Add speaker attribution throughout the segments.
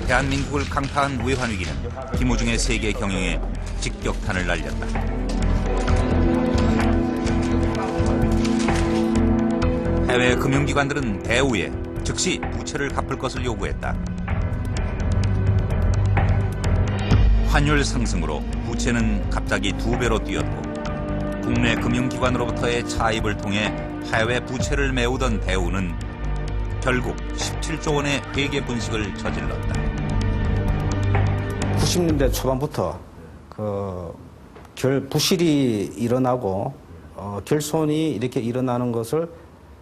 Speaker 1: 대한민국을 강타한 외환위기는 김호중의 세계 경영에 직격탄을 날렸다. 해외 금융기관들은 대우에 즉시 부채를 갚을 것을 요구했다. 환율 상승으로 부채는 갑자기 2배로 뛰었고 국내 금융기관으로부터의 차입을 통해 해외 부채를 메우던 대우는 결국 17조 원의 회계 분식을 저질렀다.
Speaker 2: 90년대 초반부터 부실이 일어나고 결손이 이렇게 일어나는 것을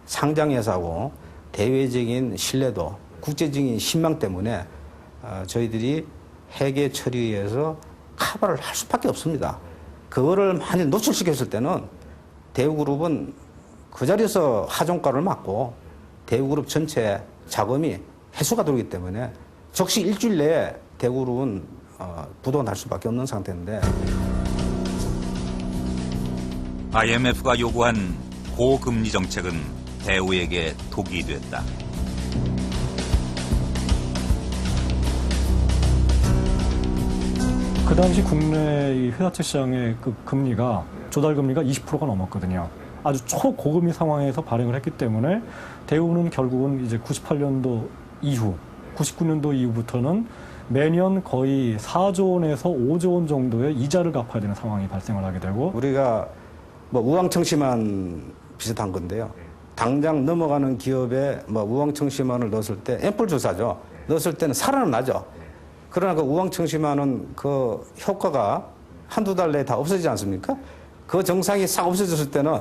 Speaker 2: 상장회사고 대외적인 신뢰도, 국제적인 신망 때문에 저희들이 회계 처리에서 커버를 할 수밖에 없습니다. 그거를 많이 노출시켰을 때는 대우그룹은 그 자리에서 하종가를 맞고 대우그룹 전체 자금이 회수가 들어오기 때문에 적시 일주일 내에 대우그룹은 부도가 날 수밖에 없는 상태인데
Speaker 1: IMF가 요구한 고금리 정책은 대우에게 독이 됐다.
Speaker 3: 그 당시 국내 이 회사채 시장의 그 금리가 조달 금리가 20%가 넘었거든요. 아주 초고금리 상황에서 발행을 했기 때문에 대우는 결국은 이제 98년도 이후, 99년도 이후부터는 매년 거의 4조 원에서 5조 원 정도의 이자를 갚아야 되는 상황이 발생을 하게 되고
Speaker 2: 우리가 우황청심환 비슷한 건데요. 당장 넘어가는 기업에 우황청심환을 넣었을 때 앰플 주사죠. 넣었을 때는 살아나죠. 그러나 그 우황청심환은 그 효과가 한두 달 내에 다 없어지지 않습니까? 그 정상이 싹 없어졌을 때는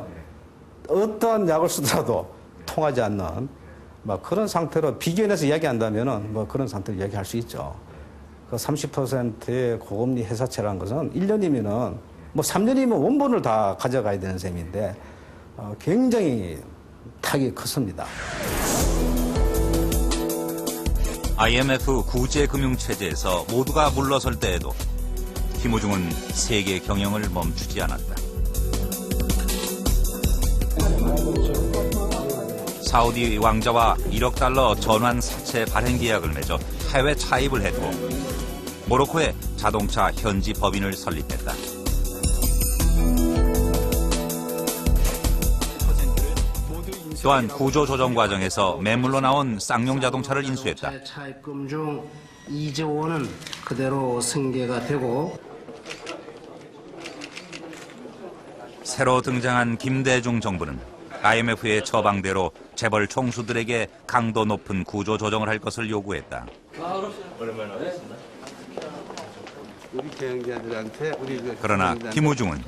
Speaker 2: 어떠한 약을 쓰더라도 통하지 않는 그런 상태로 비교해서 이야기한다면은 그런 상태로 이야기할 수 있죠. 그 30%의 고금리 회사채라는 것은 1년이면은 3년이면 원본을 다 가져가야 되는 셈인데 굉장히 타격이 컸습니다.
Speaker 1: IMF 구제금융체제에서 모두가 물러설 때에도 김호중은 세계 경영을 멈추지 않았다. 사우디 왕자와 1억 달러 전환 사채 발행 계약을 맺어 해외 차입을 했고 모로코에 자동차 현지 법인을 설립했다. 또한 구조조정 과정에서 매물로 나온 쌍용 자동차를 인수했다.
Speaker 4: 차입금 중 2조 원은 그대로 승계가 되고
Speaker 1: 새로 등장한 김대중 정부는 IMF의 처방대로 재벌 총수들에게 강도 높은 구조조정을 할 것을 요구했다. 그러나 김호중은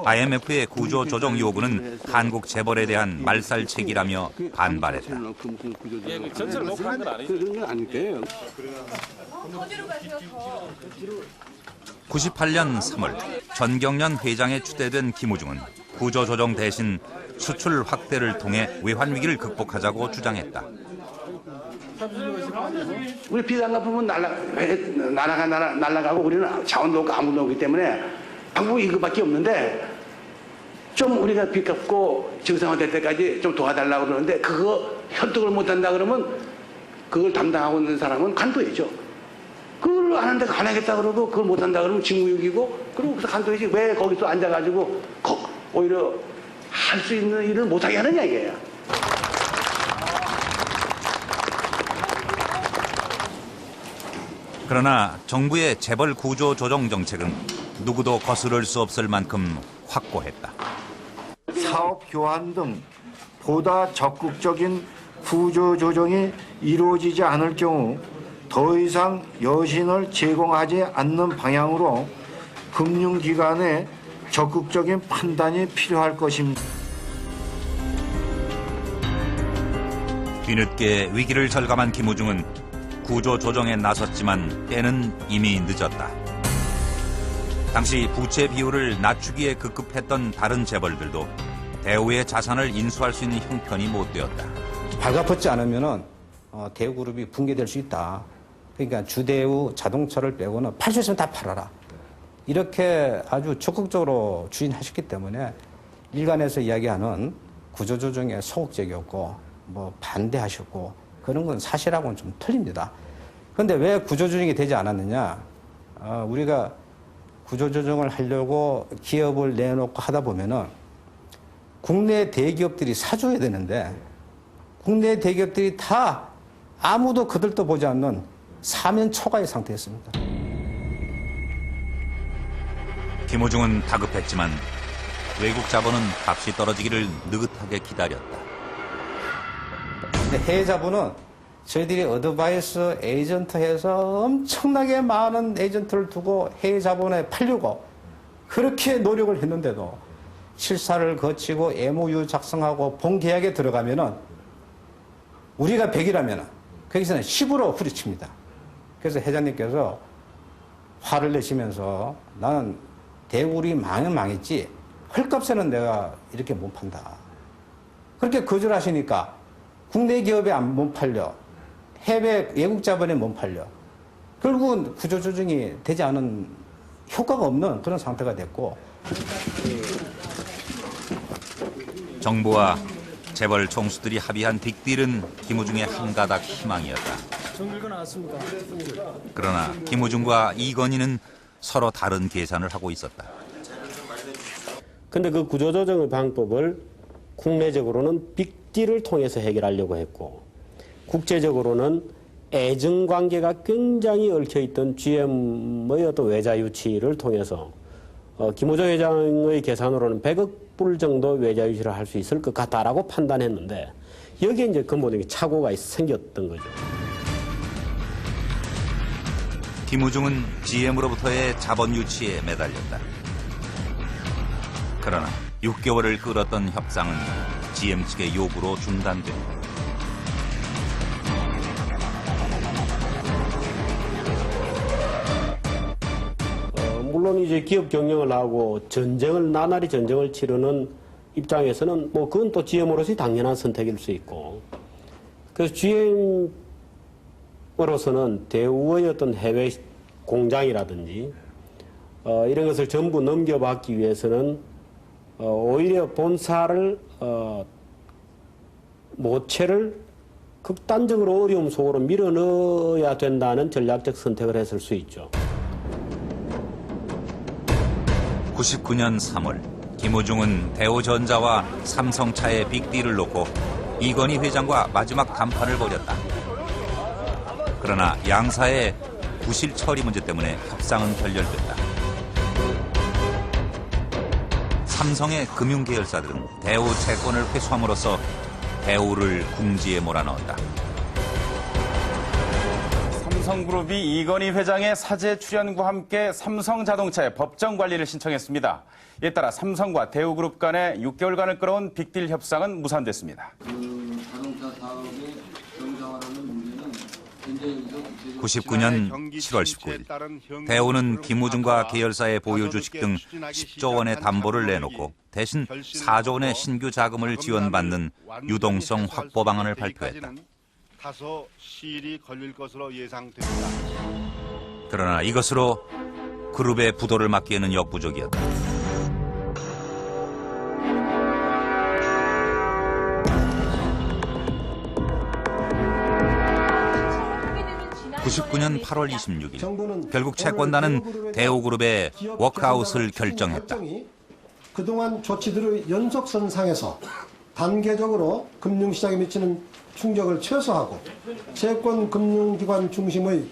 Speaker 1: IMF의 구조조정 요구는 한국 재벌에 대한 말살책이라며 반발했다. 98년 3월 전경련 회장에 추대된 김호중은 구조조정 대신 수출 확대를 통해 외환위기를 극복하자고 주장했다.
Speaker 5: 우리 비상가품은 날아가고 우리는 자원도 없고 아무도 없기 때문에 방법이 이거밖에 없는데 좀 우리가 빚 갚고 정상화될 때까지 좀 도와달라고 그러는데 그거 현득을 못한다 그러면 그걸 담당하고 있는 사람은 간도해죠. 그걸 안 한다고 안 하겠다 그러고 그걸 못한다 그러면 직무유기고 그리고 그래서 간도해지 왜 거기서 앉아가지고 오히려 할 수 있는 일을 못하게 하느냐 이게요.
Speaker 1: 그러나 정부의 재벌 구조 조정 정책은 누구도 거스를 수 없을 만큼 확고했다.
Speaker 6: 사업 교환 등 보다 적극적인 구조 조정이 이루어지지 않을 경우 더 이상 여신을 제공하지 않는 방향으로 금융기관의 적극적인 판단이 필요할 것입니다.
Speaker 1: 뒤늦게 위기를 절감한 김호중은 구조조정에 나섰지만 때는 이미 늦었다. 당시 부채 비율을 낮추기에 급급했던 다른 재벌들도 대우의 자산을 인수할 수 있는 형편이 못 되었다.
Speaker 2: 발가벗지 않으면은 대우그룹이 붕괴될 수 있다. 그러니까 주대우 자동차를 빼고는 팔 수 있으면 다 팔아라. 이렇게 아주 적극적으로 추진하셨기 때문에 일간에서 이야기하는 구조조정에 소극적이었고 반대하셨고 그런 건 사실하고는 좀 틀립니다. 그런데 왜 구조조정이 되지 않았느냐? 우리가 구조조정을 하려고 기업을 내놓고 하다 보면은 국내 대기업들이 사줘야 되는데 국내 대기업들이 다 아무도 그들도 보지 않는 사면 초과의 상태였습니다.
Speaker 1: 김호중은 다급했지만 외국 자본은 값이 떨어지기를 느긋하게 기다렸다.
Speaker 2: 근데 해외 자본은 저희들이 어드바이스 에이전트 해서 엄청나게 많은 에이전트를 두고 해외 자본에 팔려고 그렇게 노력을 했는데도 실사를 거치고 MOU 작성하고 본계약에 들어가면은 우리가 100이라면 거기서는 10으로 후려칩니다. 그래서 회장님께서 화를 내시면서 나는 대우리 망은 망했지 헐값에는 내가 이렇게 못 판다. 그렇게 거절하시니까 국내 기업에 안 못 팔려. 해외 외국 자본에 못 팔려. 결국은 구조조정이 되지 않은 효과가 없는 그런 상태가 됐고.
Speaker 1: 정부와 재벌 총수들이 합의한 빅딜은 김호중의 한 가닥 희망이었다. 그러나 김호중과 이건희는 서로 다른 계산을 하고 있었다.
Speaker 7: 근데 그 구조조정의 방법을 국내적으로는 빅딜을 통해서 해결하려고 했고 국제적으로는 애증관계가 굉장히 얽혀있던 GM의 어떤 외자유치를 통해서 김호중 회장의 계산으로는 100억 불 정도 외자유치를 할 수 있을 것 같다라고 판단했는데 여기에 이제 근본적인 착오가 생겼던 거죠.
Speaker 1: 김호중은 GM으로부터의 자본 유치에 매달렸다. 그러나 6개월을 끌었던 협상은 GM 측의 요구로 중단됐다.
Speaker 7: 물론 이제 기업 경영을 하고 나날이 전쟁을 치르는 입장에서는 뭐 그건 또 GM으로서의 당연한 선택일 수 있고 그래서 GM으로서는 대우의 어떤 해외 공장이라든지 이런 것을 전부 넘겨받기 위해서는 오히려 본사를 모체를 극단적으로 어려움 속으로 밀어넣어야 된다는 전략적 선택을 했을 수 있죠.
Speaker 1: 99년 3월 김호중은 대우전자와 삼성차의 빅딜을 놓고 이건희 회장과 마지막談판을 벌였다. 그러나 양사의 부실 처리 문제 때문에 협상은 결렬됐다. 삼성의 금융계열사들은 대우 채권을 회수함으로써 대우를 궁지에 몰아넣었다.
Speaker 8: 삼성그룹이 이건희 회장의 사제 출연과 함께 삼성자동차의 법정 관리를 신청했습니다. 이에 따라 삼성과 대우그룹 간의 6개월간을 끌어온 빅딜 협상은 무산됐습니다.
Speaker 1: 99년 7월 19일 대우는 김호중과 계열사의 보유 주식 등 10조 원의 담보를 내놓고 대신 4조 원의 신규 자금을 지원받는 유동성 확보 방안을 발표했다.
Speaker 9: 다소 시일이 걸릴 것으로 예상됩니다.
Speaker 1: 그러나 이것으로 그룹의 부도를 막기에는 역부족이었다. (99년 8월 26일) 결국 채권단은 대우그룹의 워크아웃을 결정했다.
Speaker 10: 그동안 조치들의 연속선상에서 단계적으로 금융시장에 미치는 충격을 최소화하고 채권 금융기관 중심의